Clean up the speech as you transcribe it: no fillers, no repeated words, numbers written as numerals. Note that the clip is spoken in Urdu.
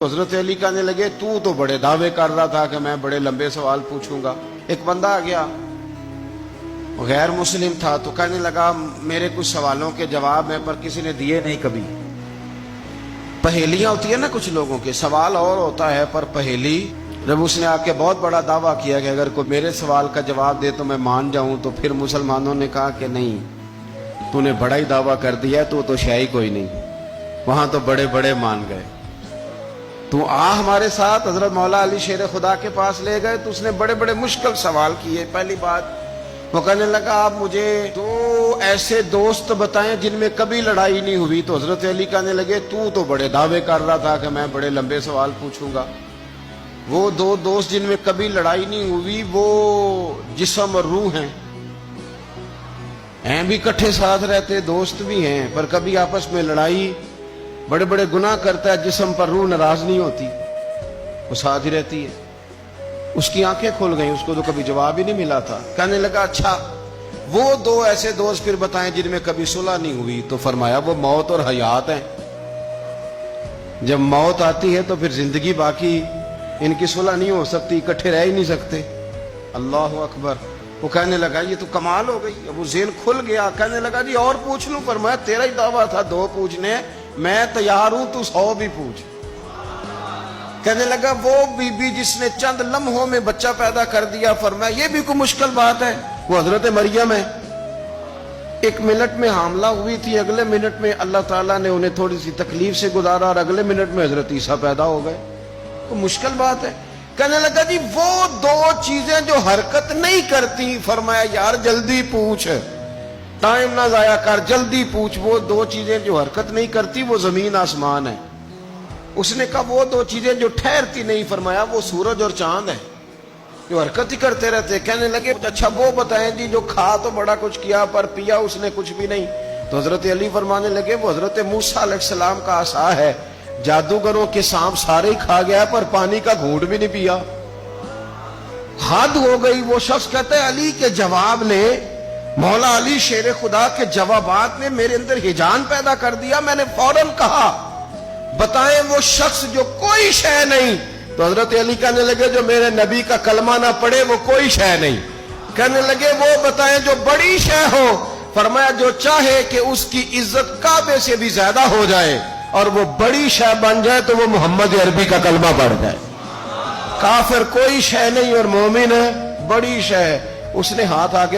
حضرت علی کہنے لگے تو بڑے دعوے کر رہا تھا کہ میں بڑے لمبے سوال پوچھوں گا۔ ایک بندہ آ گیا غیر مسلم تھا تو کہنے لگا میرے کچھ سوالوں کے جواب ہیں پر کسی نے دیے نہیں کبھی۔ پہیلیاں ہوتی ہیں نا کچھ لوگوں کے، سوال اور ہوتا ہے پر پہیلی۔ جب اس نے آ کے بہت بڑا دعویٰ کیا کہ اگر کوئی میرے سوال کا جواب دے تو میں مان جاؤں، تو پھر مسلمانوں نے کہا کہ نہیں، تو نے بڑا ہی دعویٰ کر دیا، تو شے ہی کوئی نہیں۔ وہاں تو بڑے بڑے مان گئے۔ تو ہمارے ساتھ حضرت مولا علی شیر خدا کے پاس لے گئے تو اس نے بڑے بڑے مشکل سوال کیے۔ پہلی بات وہ کہنے لگا آپ مجھے دو ایسے دوست بتائیں جن میں کبھی لڑائی نہیں ہوئی۔ تو حضرت علی کہنے لگے تو بڑے دعوے کر رہا تھا کہ میں بڑے لمبے سوال پوچھوں گا۔ وہ دو دوست جن میں کبھی لڑائی نہیں ہوئی وہ جسم اور روح ہیں بھی کٹھے ساتھ رہتے، دوست بھی ہیں، پر کبھی آپس میں لڑائی، بڑے بڑے گناہ کرتا ہے، جسم پر روح ناراض نہیں ہوتی، وہ ساتھ ہی رہتی ہے۔ اس کی آنکھیں کھل گئیں، اس کو تو کبھی جواب ہی نہیں ملا تھا۔ کہنے لگا اچھا وہ دو ایسے دوست پھر بتائیں جن میں کبھی صلح نہیں ہوئی۔ تو فرمایا وہ موت اور حیات ہیں۔ جب موت آتی ہے تو پھر زندگی باقی، ان کی صلح نہیں ہو سکتی، اکٹھے رہ ہی نہیں سکتے۔ اللہ اکبر۔ وہ کہنے لگا یہ تو کمال ہو گئی۔ اب وہ ذہن کھل گیا، کہنے لگا جی اور پوچھ لوں؟ فرمایا تیرا ہی دعویٰ تھا دو پوچھنے، میں تیار ہوں، تو 100 بھی پوچھ۔ کہنے لگا وہ بی بی جس نے چند لمحوں میں بچہ پیدا کر دیا، فرمایا یہ بھی کوئی مشکل بات ہے؟ وہ حضرت مریم ہے، 1 منٹ میں حاملہ ہوئی تھی، اگلے منٹ میں اللہ تعالیٰ نے انہیں تھوڑی سی تکلیف سے گزارا اور اگلے منٹ میں حضرت عیسیٰ پیدا ہو گئے۔ تو مشکل بات ہے؟ کہنے لگا جی وہ دو چیزیں جو حرکت نہیں کرتی، فرمایا یار جلدی پوچھ، ٹائم نہ ضائع کر، جلدی پوچھ۔ وہ دو چیزیں جو حرکت نہیں کرتی وہ زمین آسمان ہے۔ اس نے کہا وہ دو چیزیں جو ٹھہرتی نہیں، فرمایا وہ سورج اور چاند ہے، جو حرکت ہی کرتے رہتے۔ کہنے لگے اچھا وہ بتائیں جی جو کھا تو بڑا کچھ کیا پر پیا اس نے کچھ بھی نہیں۔ تو حضرت علی فرمانے لگے وہ حضرت موسیٰ علیہ السلام کا عصا ہے، جادوگروں کے سانپ سارے ہی کھا گیا پر پانی کا گھونٹ بھی نہیں پیا۔ حد ہو گئی۔ وہ شخص کہتا ہے علی کے جواب نے، مولا علی شیر خدا کے جوابات نے میرے اندر ہیجان پیدا کر دیا۔ میں نے فوراً کہا بتائیں وہ شخص جو کوئی شے نہیں۔ تو حضرت علی کہنے لگے جو میرے نبی کا کلمہ نہ پڑھے وہ کوئی شے نہیں۔ کہنے لگے وہ بتائیں جو بڑی شے ہو۔ فرمایا جو چاہے کہ اس کی عزت کعبے سے بھی زیادہ ہو جائے اور وہ بڑی شے بن جائے تو وہ محمد عربی کا کلمہ پڑھ جائے۔ کافر کوئی شے نہیں اور مومن ہے بڑی شے۔ اس نے ہاتھ آگے